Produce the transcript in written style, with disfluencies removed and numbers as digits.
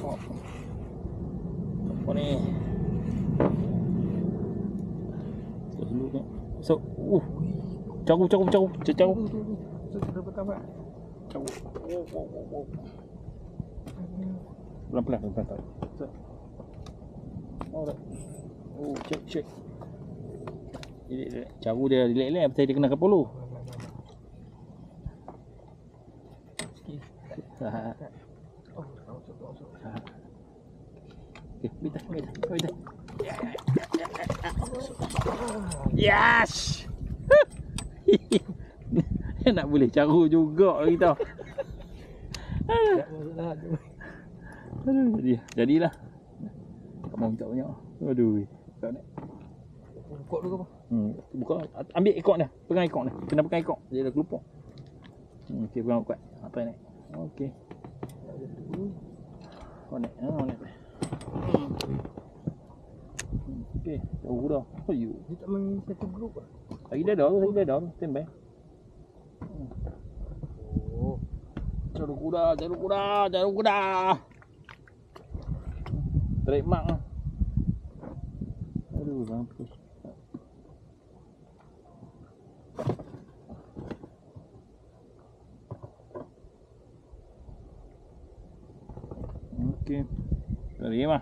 Oh. Apa ni? Dulu kan. So, caru. Pelan-pelan. Oh, cek. Caru dia relax pasal dia kena kapal lu. Bita. Yes. Nak boleh caru juga kita. Aduh, jadilah. Tak mau minta banyak. Aduh. Tak nak. Buka dulu apa? Buka. Ambil ekor dia. Pegang ekor dia. Kena pegang ekor. Dia dah kelupuk. Okey, pegang kuat. Apa ni? Okey. Onek. Okey, jauh dah. Ayo. Dia tak main satu grup ah. Lagi dah dah. Standby. Oh. Jarum kuda. Trademark lah. Aduh, mampus. Okey. Terima.